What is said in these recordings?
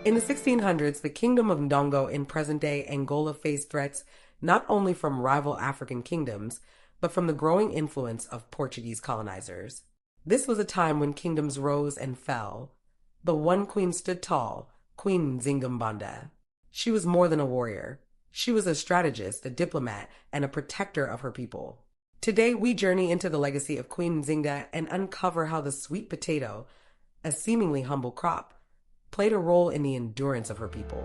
In the 1600s, the Kingdom of Ndongo in present-day Angola faced threats not only from rival African kingdoms, but from the growing influence of Portuguese colonizers. This was a time when kingdoms rose and fell, but one queen stood tall, Queen Nzinga. She was more than a warrior. She was a strategist, a diplomat, and a protector of her people. Today, we journey into the legacy of Queen Nzinga and uncover how the sweet potato, a seemingly humble crop, played a role in the endurance of her people.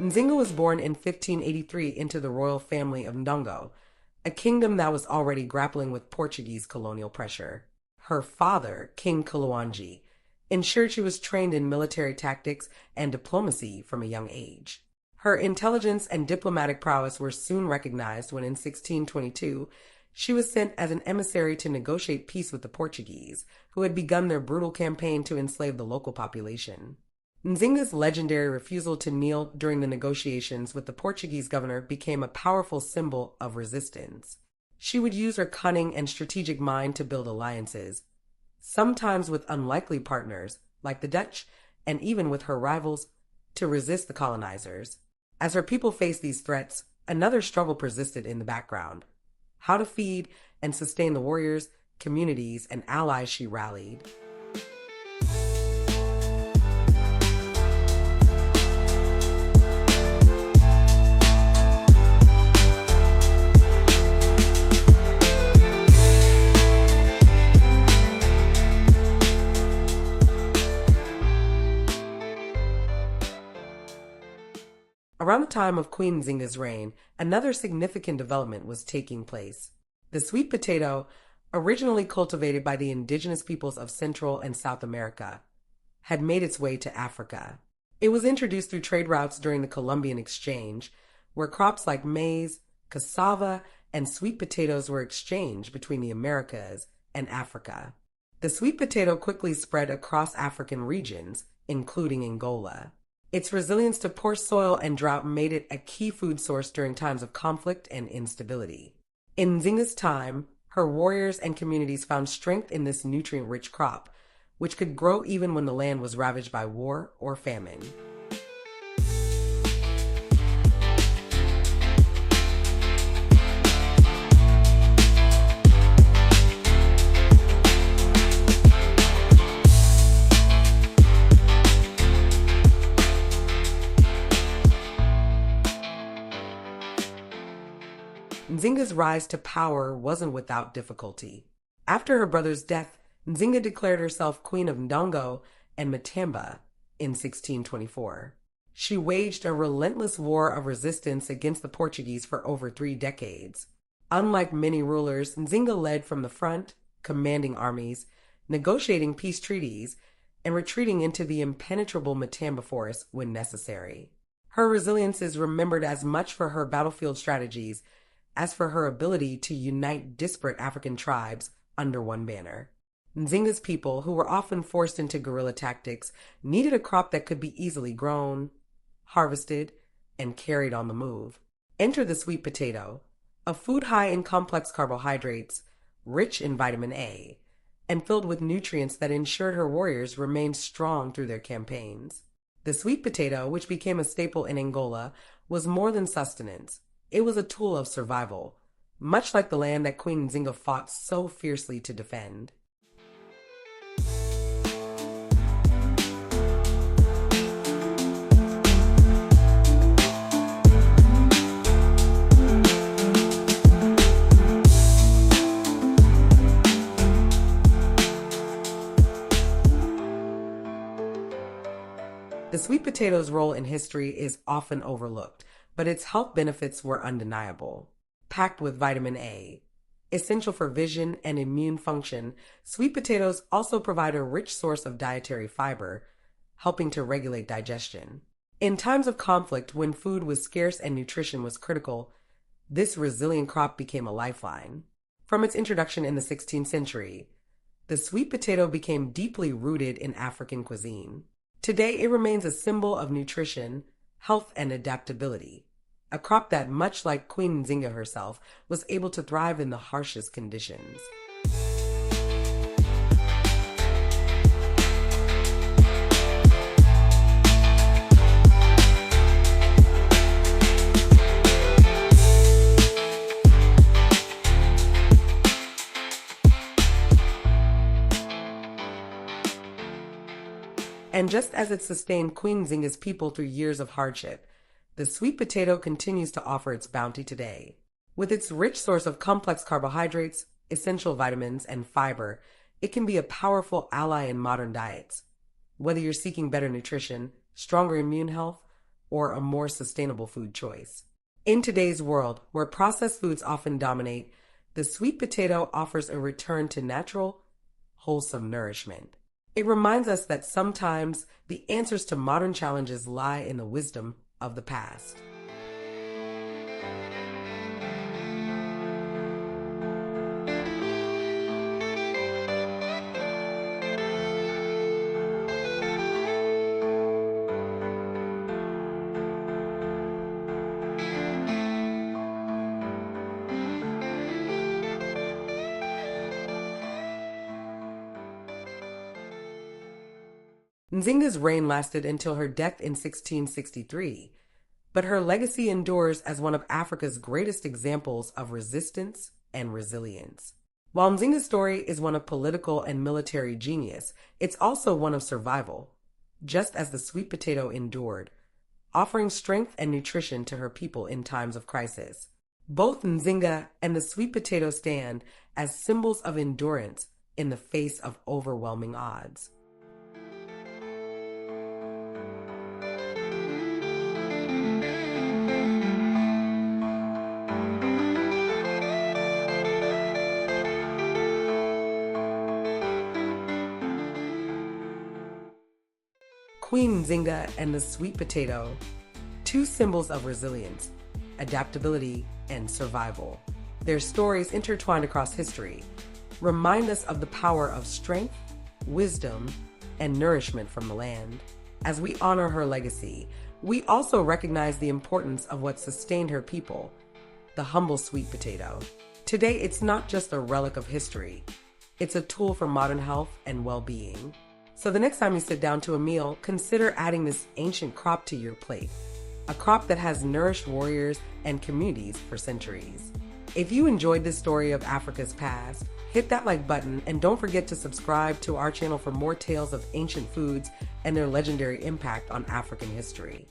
Nzinga was born in 1583 into the royal family of Ndongo, a kingdom that was already grappling with Portuguese colonial pressure. Her father, King Kuluanji, ensured she was trained in military tactics and diplomacy from a young age. Her intelligence and diplomatic prowess were soon recognized when in 1622 she was sent as an emissary to negotiate peace with the Portuguese, who had begun their brutal campaign to enslave the local population. Nzinga's legendary refusal to kneel during the negotiations with the Portuguese governor became a powerful symbol of resistance. She would use her cunning and strategic mind to build alliances, sometimes with unlikely partners like the Dutch, and even with her rivals, to resist the colonizers. As her people faced these threats, another struggle persisted in the background: how to feed and sustain the warriors, communities, and allies she rallied. Around the time of Queen Nzinga's reign, another significant development was taking place. The sweet potato, originally cultivated by the indigenous peoples of Central and South America, had made its way to Africa. It was introduced through trade routes during the Columbian Exchange, where crops like maize, cassava, and sweet potatoes were exchanged between the Americas and Africa. The sweet potato quickly spread across African regions, including Angola. Its resilience to poor soil and drought made it a key food source during times of conflict and instability. In Nzinga's time, her warriors and communities found strength in this nutrient-rich crop, which could grow even when the land was ravaged by war or famine. Nzinga's rise to power wasn't without difficulty. After her brother's death, Nzinga declared herself Queen of Ndongo and Matamba in 1624. She waged a relentless war of resistance against the Portuguese for over 3 decades. Unlike many rulers, Nzinga led from the front, commanding armies, negotiating peace treaties, and retreating into the impenetrable Matamba forest when necessary. Her resilience is remembered as much for her battlefield strategies as for her ability to unite disparate African tribes under one banner. Nzinga's people, who were often forced into guerrilla tactics, needed a crop that could be easily grown, harvested, and carried on the move. Enter the sweet potato, a food high in complex carbohydrates, rich in vitamin A, and filled with nutrients that ensured her warriors remained strong through their campaigns. The sweet potato, which became a staple in Angola, was more than sustenance. It was a tool of survival, much like the land that Queen Nzinga fought so fiercely to defend. The sweet potato's role in history is often overlooked, but its health benefits were undeniable. Packed with vitamin A, essential for vision and immune function, sweet potatoes also provide a rich source of dietary fiber, helping to regulate digestion. In times of conflict, when food was scarce and nutrition was critical, this resilient crop became a lifeline. From its introduction in the 16th century, the sweet potato became deeply rooted in African cuisine. Today, it remains a symbol of nutrition, health, and adaptability, a crop that, much like Queen Nzinga herself, was able to thrive in the harshest conditions. And just as it sustained Queen Nzinga's people through years of hardship, the sweet potato continues to offer its bounty today. With its rich source of complex carbohydrates, essential vitamins, and fiber, it can be a powerful ally in modern diets. Whether you're seeking better nutrition, stronger immune health, or a more sustainable food choice. In today's world, where processed foods often dominate, the sweet potato offers a return to natural, wholesome nourishment. It reminds us that sometimes the answers to modern challenges lie in the wisdom of the past. Nzinga's reign lasted until her death in 1663, but her legacy endures as one of Africa's greatest examples of resistance and resilience. While Nzinga's story is one of political and military genius, it's also one of survival, just as the sweet potato endured, offering strength and nutrition to her people in times of crisis. Both Nzinga and the sweet potato stand as symbols of endurance in the face of overwhelming odds. Queen Nzinga and the sweet potato, two symbols of resilience, adaptability, and survival. Their stories intertwined across history remind us of the power of strength, wisdom, and nourishment from the land. As we honor her legacy, we also recognize the importance of what sustained her people, the humble sweet potato. Today, it's not just a relic of history, it's a tool for modern health and well-being. So the next time you sit down to a meal, consider adding this ancient crop to your plate, a crop that has nourished warriors and communities for centuries. If you enjoyed this story of Africa's past, hit that like button and don't forget to subscribe to our channel for more tales of ancient foods and their legendary impact on African history.